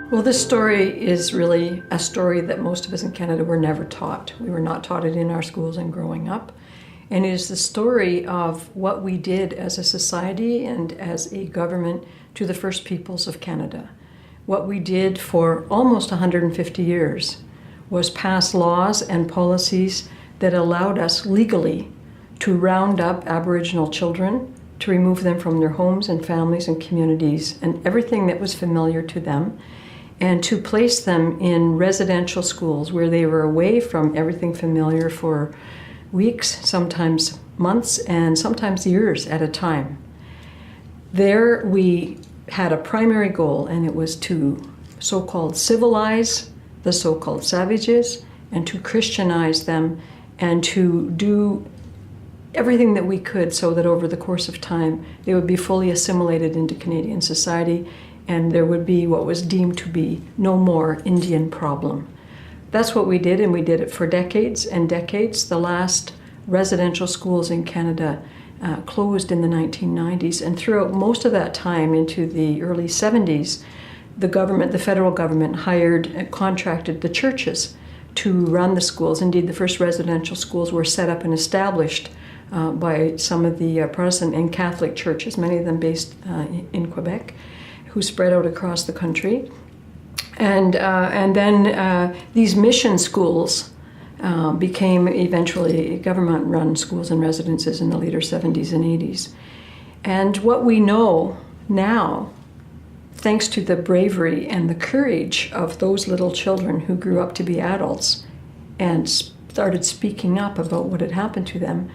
Well, this story is really a story that most of us in Canada were never taught. We were not taught it in our schools and growing up. And it is the story of what we did as a society and as a government to the First Peoples of Canada. What we did for almost 150 years was pass laws and policies that allowed us legally to round up Aboriginal children, to remove them from their homes and families and communities and everything that was familiar to them, and to place them in residential schools where they were away from everything familiar for weeks, sometimes months, and sometimes years at a time. There we had a primary goal, and it was to so-called civilize the so-called savages and to Christianize them and to do everything that we could so that over the course of time they would be fully assimilated into Canadian society and there would be what was deemed to be no more Indian problem. That's what we did, and we did it for decades and decades. The last residential schools in Canada closed in the 1990s, and throughout most of that time into the early 70s, the federal government contracted the churches to run the schools. Indeed, the first residential schools were set up and established by some of the Protestant and Catholic churches, many of them based in Quebec, who spread out across the country. And then these mission schools became eventually government-run schools and residences in the later 70s and 80s. And what we know now, thanks to the bravery and the courage of those little children who grew up to be adults and started speaking up about what had happened to them,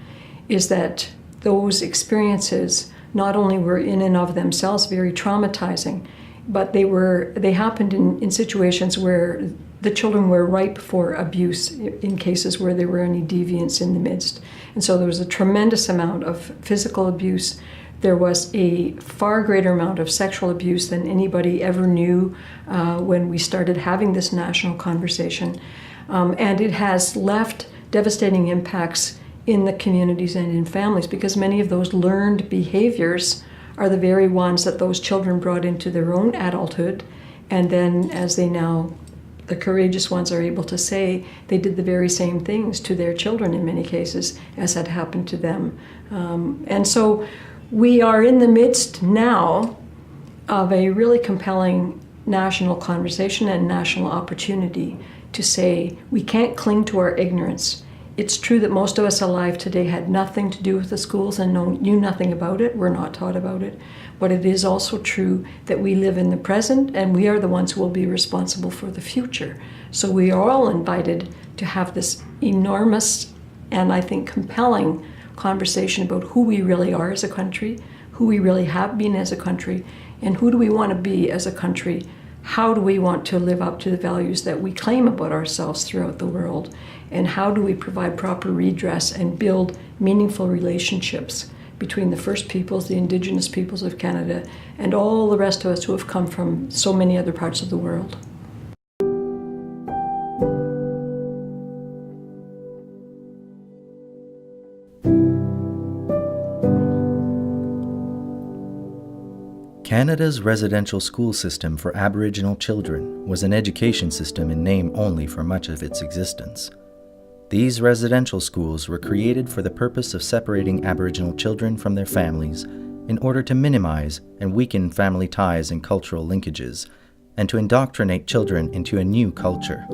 is that those experiences not only were in and of themselves very traumatizing, but they happened in situations where the children were ripe for abuse in cases where there were any deviants in the midst. And so there was a tremendous amount of physical abuse. There was a far greater amount of sexual abuse than anybody ever knew when we started having this national conversation. And it has left devastating impacts in the communities and in families, because many of those learned behaviors are the very ones that those children brought into their own adulthood. And then as the courageous ones are able to say, they did the very same things to their children in many cases as had happened to them. And so we are in the midst now of a really compelling national conversation and national opportunity to say we can't cling to our ignorance. It's true that most of us alive today had nothing to do with the schools and knew nothing about it. We're not taught about it. But it is also true that we live in the present and we are the ones who will be responsible for the future. So we are all invited to have this enormous and I think compelling conversation about who we really are as a country, who we really have been as a country, and who do we want to be as a country. How do we want to live up to the values that we claim about ourselves throughout the world? And how do we provide proper redress and build meaningful relationships between the First Peoples, the Indigenous peoples of Canada, and all the rest of us who have come from so many other parts of the world? Canada's residential school system for Aboriginal children was an education system in name only for much of its existence. These residential schools were created for the purpose of separating Aboriginal children from their families in order to minimize and weaken family ties and cultural linkages, and to indoctrinate children into a new culture,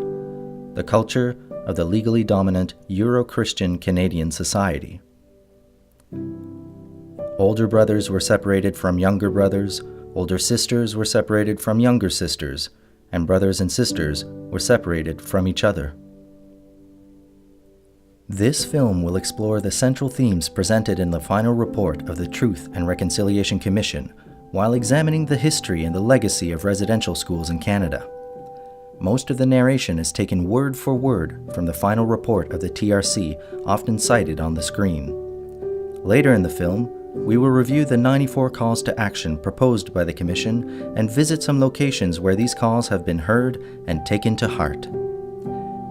the culture of the legally dominant Euro-Christian Canadian society. Older brothers were separated from younger brothers, older sisters were separated from younger sisters, and brothers and sisters were separated from each other. This film will explore the central themes presented in the final report of the Truth and Reconciliation Commission while examining the history and the legacy of residential schools in Canada. Most of the narration is taken word for word from the final report of the TRC, often cited on the screen. Later in the film, we will review the 94 calls to action proposed by the Commission and visit some locations where these calls have been heard and taken to heart.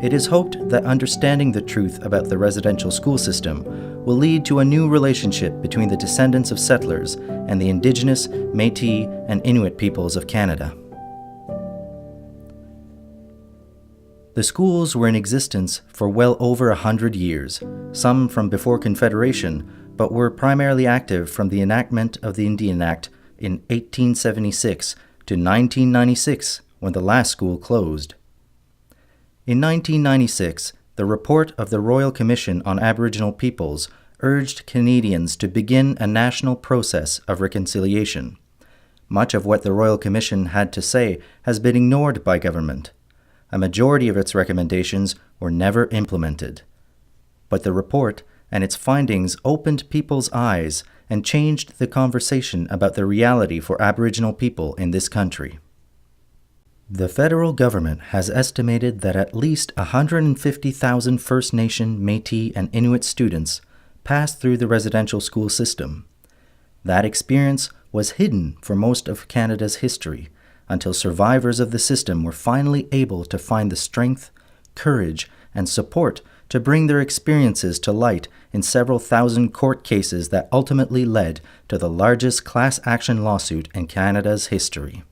It is hoped that understanding the truth about the residential school system will lead to a new relationship between the descendants of settlers and the Indigenous, Métis, and Inuit peoples of Canada. The schools were in existence for well over 100 years, some from before Confederation, but were primarily active from the enactment of the Indian Act in 1876 to 1996, when the last school closed. In 1996, the report of the Royal Commission on Aboriginal Peoples urged Canadians to begin a national process of reconciliation. Much of what the Royal Commission had to say has been ignored by government. A majority of its recommendations were never implemented. But the report and its findings opened people's eyes and changed the conversation about the reality for Aboriginal people in this country. The federal government has estimated that at least 150,000 First Nation, Métis, and Inuit students passed through the residential school system. That experience was hidden for most of Canada's history until survivors of the system were finally able to find the strength, courage, and support to bring their experiences to light in several thousand court cases that ultimately led to the largest class action lawsuit in Canada's history.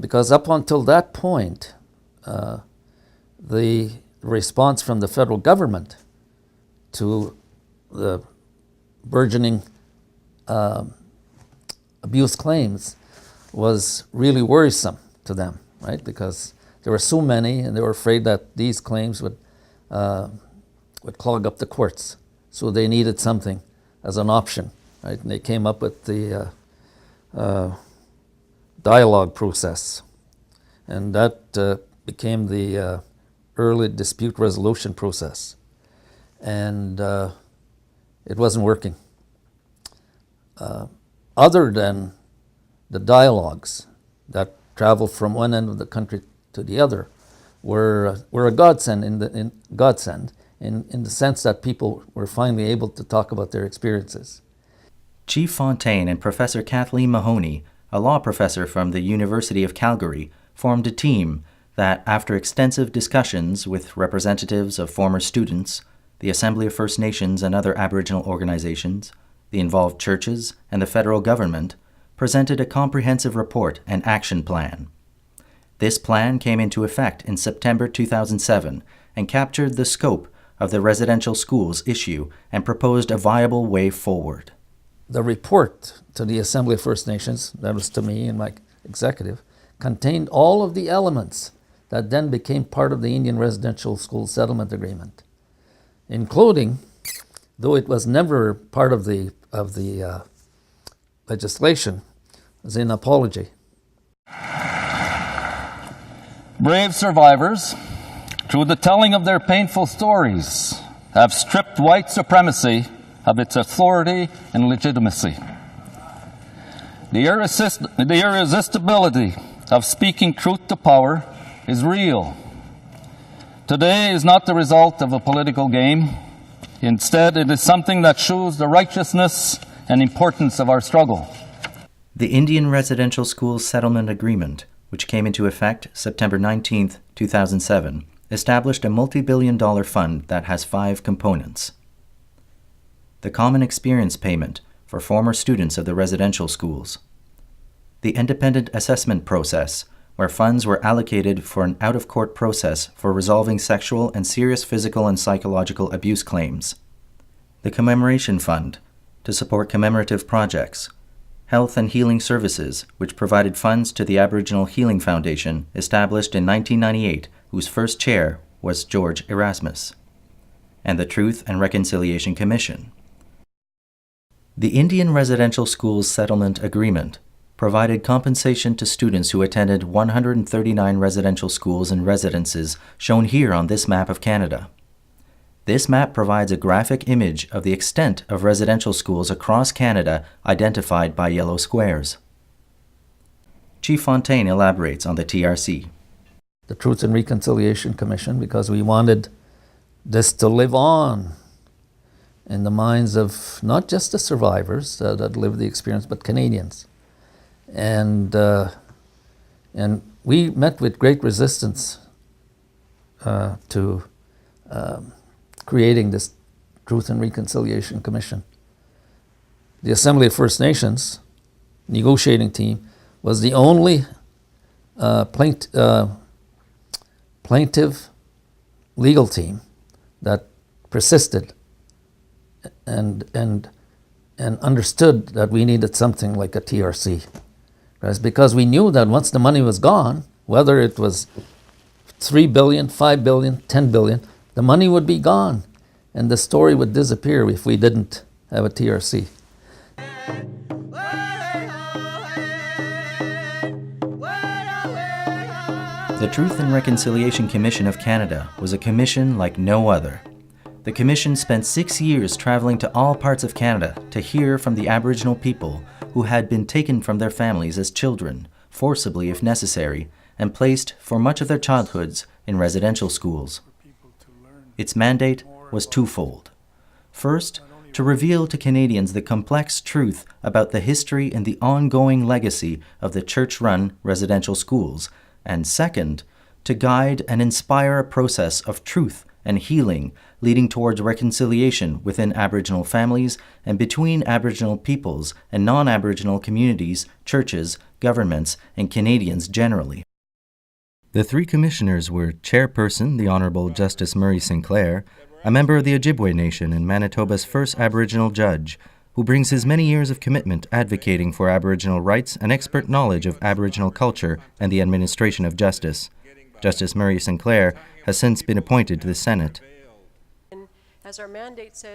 Because up until that point, the response from the federal government to the burgeoning abuse claims was really worrisome to them, right? Because there were so many, and they were afraid that these claims would clog up the courts. So they needed something as an option, right? And they came up with the dialogue process, and that became the early dispute resolution process, and it wasn't working. Other than the dialogues that traveled from one end of the country to the other, were a godsend in the sense that people were finally able to talk about their experiences. Chief Fontaine and Professor Kathleen Mahoney, a law professor from the University of Calgary, formed a team that, after extensive discussions with representatives of former students, the Assembly of First Nations and other Aboriginal organizations, the involved churches, and the federal government, presented a comprehensive report and action plan. This plan came into effect in September 2007 and captured the scope of the residential schools issue and proposed a viable way forward. The report to the Assembly of First Nations, that was to me and my executive, contained all of the elements that then became part of the Indian Residential School Settlement Agreement, including, though it was never part of the legislation, was an apology. Brave survivors, through the telling of their painful stories, have stripped white supremacy of its authority and legitimacy. The irresistibility of speaking truth to power is real. Today is not the result of a political game. Instead, it is something that shows the righteousness and importance of our struggle. The Indian Residential Schools Settlement Agreement, which came into effect September 19, 2007, established a multi-billion-dollar fund that has 5 components. The Common Experience Payment for former students of the residential schools. The Independent Assessment Process, where funds were allocated for an out-of-court process for resolving sexual and serious physical and psychological abuse claims. The Commemoration Fund, to support commemorative projects. Health and Healing Services, which provided funds to the Aboriginal Healing Foundation, established in 1998, whose first chair was George Erasmus. And the Truth and Reconciliation Commission. The Indian Residential Schools Settlement Agreement provided compensation to students who attended 139 residential schools and residences shown here on this map of Canada. This map provides a graphic image of the extent of residential schools across Canada identified by yellow squares. Chief Fontaine elaborates on the TRC. The Truth and Reconciliation Commission, because we wanted this to live on in the minds of not just the survivors that lived the experience, but Canadians. And we met with great resistance to creating this Truth and Reconciliation Commission. The Assembly of First Nations negotiating team was the only plaintiff legal team that persisted and understood that we needed something like a TRC. Right? Because we knew that once the money was gone, whether it was 3 billion, 5 billion, 10 billion, the money would be gone and the story would disappear if we didn't have a TRC. The Truth and Reconciliation Commission of Canada was a commission like no other. The commission spent 6 years traveling to all parts of Canada to hear from the Aboriginal people who had been taken from their families as children, forcibly if necessary, and placed for much of their childhoods in residential schools. Its mandate was twofold. First, to reveal to Canadians the complex truth about the history and the ongoing legacy of the church-run residential schools, and second, to guide and inspire a process of truth and healing leading towards reconciliation within Aboriginal families and between Aboriginal peoples and non-Aboriginal communities, churches, governments, and Canadians generally. The three commissioners were Chairperson, the Honourable Justice Murray Sinclair, a member of the Ojibwe Nation and Manitoba's first Aboriginal judge, who brings his many years of commitment advocating for Aboriginal rights and expert knowledge of Aboriginal culture and the administration of justice. Justice Murray Sinclair has since been appointed to the Senate.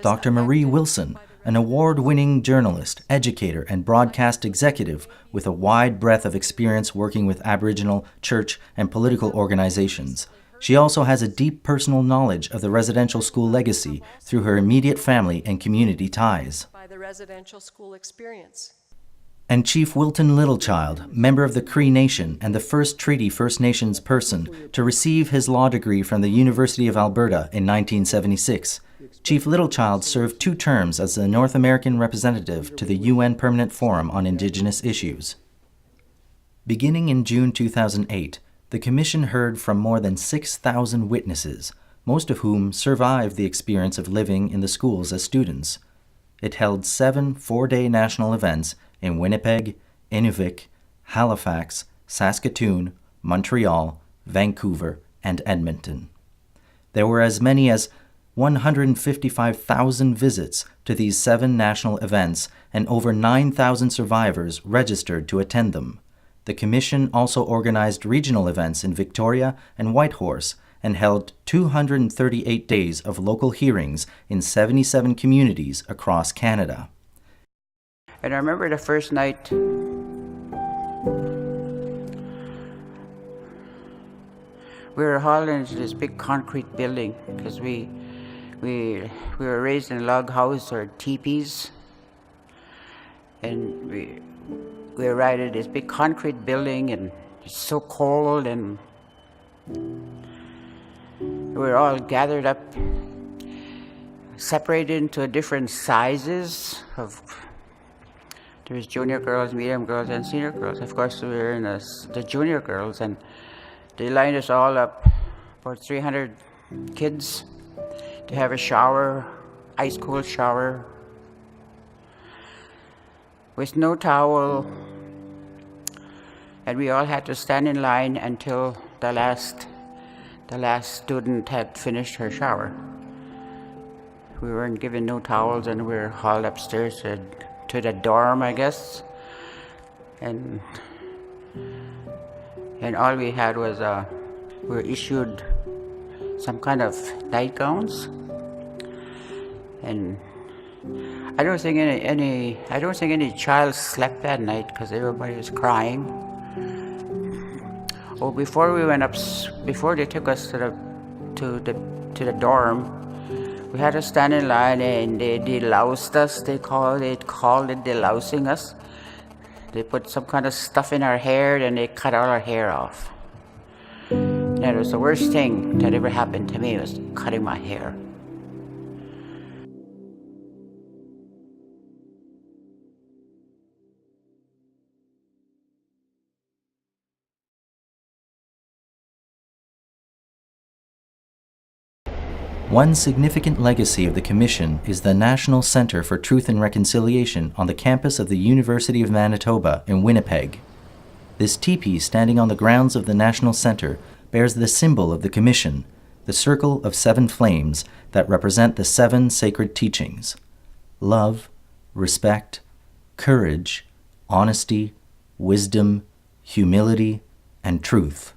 Dr. Marie Wilson, an award-winning journalist, educator, and broadcast executive with a wide breadth of experience working with Aboriginal, church, and political organizations. She also has a deep personal knowledge of the residential school legacy through her immediate family and community ties. And Chief Wilton Littlechild, member of the Cree Nation and the first Treaty First Nations person to receive his law degree from the University of Alberta in 1976. Chief Littlechild served 2 terms as the North American representative to the UN Permanent Forum on Indigenous Issues. Beginning in June 2008, the Commission heard from more than 6,000 witnesses, most of whom survived the experience of living in the schools as students. It held 7 4-day national events in Winnipeg, Inuvik, Halifax, Saskatoon, Montreal, Vancouver, and Edmonton. There were as many as 155,000 visits to these 7 national events, and over 9,000 survivors registered to attend them. The Commission also organized regional events in Victoria and Whitehorse and held 238 days of local hearings in 77 communities across Canada. And I remember the first night, we were hauled into this big concrete building because we were raised in a log house or teepees, and we arrived at this big concrete building, and it's so cold, and we were all gathered up, separated into different sizes of. There's junior girls, medium girls, and senior girls. Of course, we were in the junior girls, and they lined us all up, about 300 kids, to have a shower, ice cold shower, with no towel, and we all had to stand in line until the last student had finished her shower. We weren't given no towels, and we were hauled upstairs to the dorm, I guess, and all we had was we were issued some kind of nightgowns, and I don't think any child slept that night because everybody was crying. Oh, before they took us to the dorm, we had to stand in line, and they deloused us. They called it delousing us. They put some kind of stuff in our hair, and they cut all our hair off. That was the worst thing that ever happened to me, was cutting my hair. One significant legacy of the Commission is the National Centre for Truth and Reconciliation on the campus of the University of Manitoba in Winnipeg. This teepee standing on the grounds of the National Centre bears the symbol of the Commission, the circle of 7 flames that represent the 7 sacred teachings: love, respect, courage, honesty, wisdom, humility, and truth.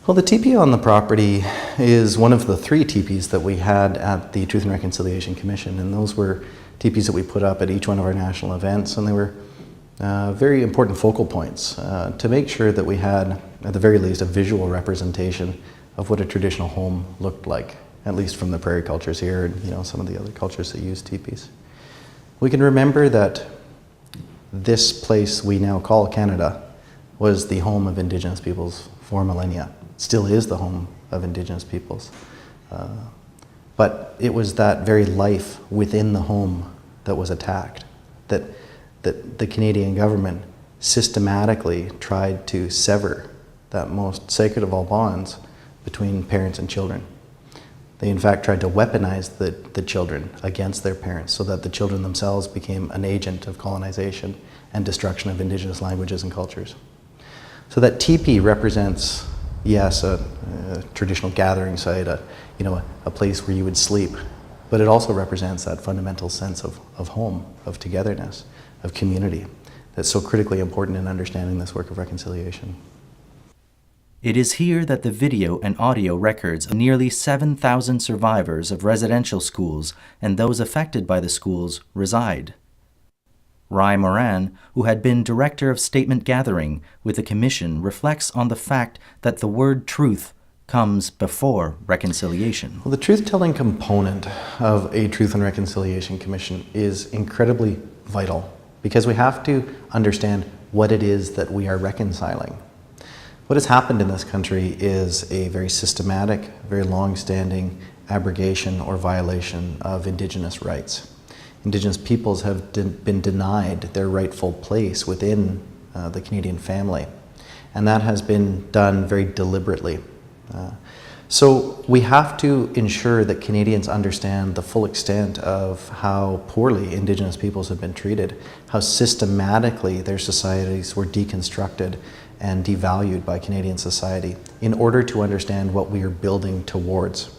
Well, the teepee on the property is one of the 3 teepees that we had at the Truth and Reconciliation Commission, and those were teepees that we put up at each one of our national events, and they were very important focal points to make sure that we had, at the very least, a visual representation of what a traditional home looked like, at least from the prairie cultures here and some of the other cultures that use teepees. We can remember that this place we now call Canada was the home of Indigenous peoples for millennia. Still is the home of Indigenous peoples. But it was that very life within the home that was attacked, that the Canadian government systematically tried to sever that most sacred of all bonds between parents and children. They in fact tried to weaponize the children against their parents so that the children themselves became an agent of colonization and destruction of Indigenous languages and cultures. So that teepee represents, yes, a traditional gathering site, a place where you would sleep, but it also represents that fundamental sense of home, of togetherness, of community that's so critically important in understanding this work of reconciliation. It is here that the video and audio records of nearly 7,000 survivors of residential schools and those affected by the schools reside. Ry Moran, who had been Director of Statement Gathering with the Commission, reflects on the fact that the word truth comes before reconciliation. Well, the truth-telling component of a Truth and Reconciliation Commission is incredibly vital because we have to understand what it is that we are reconciling. What has happened in this country is a very systematic, very long-standing abrogation or violation of Indigenous rights. Indigenous peoples have been denied their rightful place within the Canadian family, and that has been done very deliberately. So we have to ensure that Canadians understand the full extent of how poorly Indigenous peoples have been treated, how systematically their societies were deconstructed and devalued by Canadian society in order to understand what we are building towards.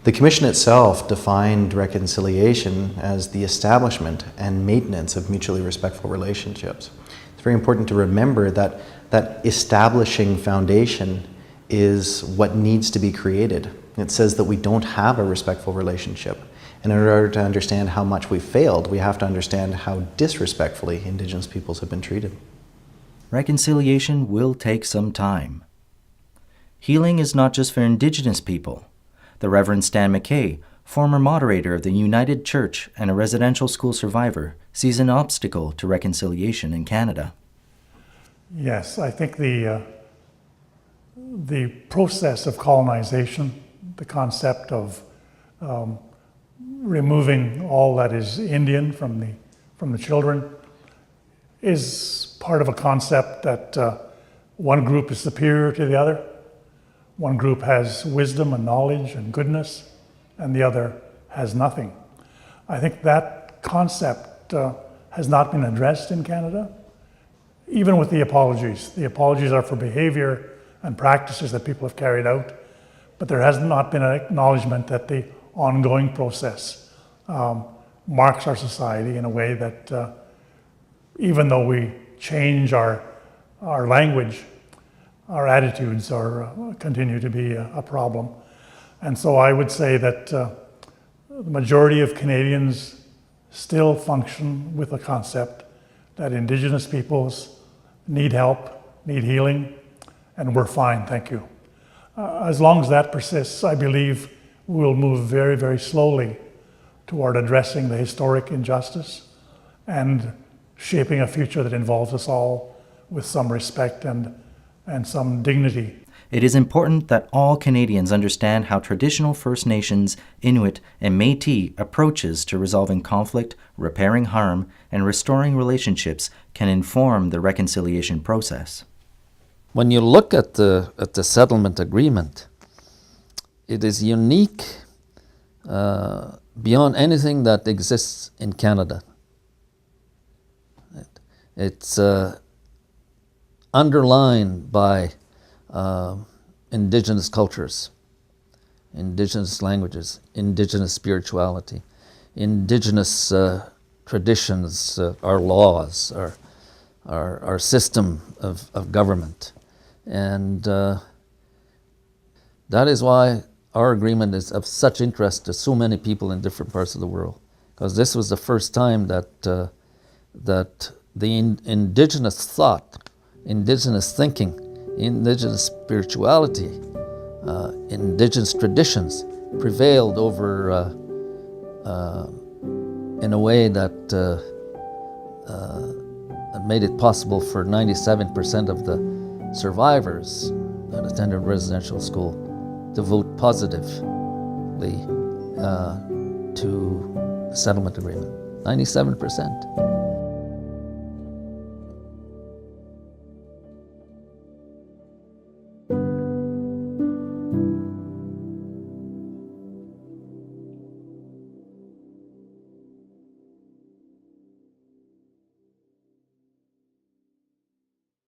The Commission itself defined reconciliation as the establishment and maintenance of mutually respectful relationships. It's very important to remember that that establishing foundation is what needs to be created. It says that we don't have a respectful relationship. And in order to understand how much we failed, we have to understand how disrespectfully Indigenous peoples have been treated. Reconciliation will take some time. Healing is not just for Indigenous people. The Reverend Stan McKay, former moderator of the United Church and a residential school survivor, sees an obstacle to reconciliation in Canada. Yes, I think the process of colonization, the concept of removing all that is Indian from the children, is part of a concept that one group is superior to the other. One group has wisdom and knowledge and goodness, and the other has nothing. I think that concept has not been addressed in Canada, even with the apologies. The apologies are for behavior and practices that people have carried out, but there has not been an acknowledgement that the ongoing process marks our society in a way that even though we change our language, our attitudes continue to be a problem. And so I would say that the majority of Canadians still function with the concept that Indigenous peoples need help, need healing, and we're fine, thank you. As long as that persists, I believe we'll move very, very slowly toward addressing the historic injustice and shaping a future that involves us all with some respect and some dignity. It is important that all Canadians understand how traditional First Nations, Inuit, and Métis approaches to resolving conflict, repairing harm, and restoring relationships can inform the reconciliation process. When you look at the settlement agreement, it is unique beyond anything that exists in Canada. It's underlined by Indigenous cultures. Indigenous languages, Indigenous spirituality, Indigenous traditions, our laws, our system of government. And that is why our agreement is of such interest to so many people in different parts of the world, because this was the first time that that the Indigenous thought, Indigenous thinking, Indigenous spirituality, Indigenous traditions prevailed over in a way that made it possible for 97% of the survivors that attended residential school to vote positively to the settlement agreement. 97%.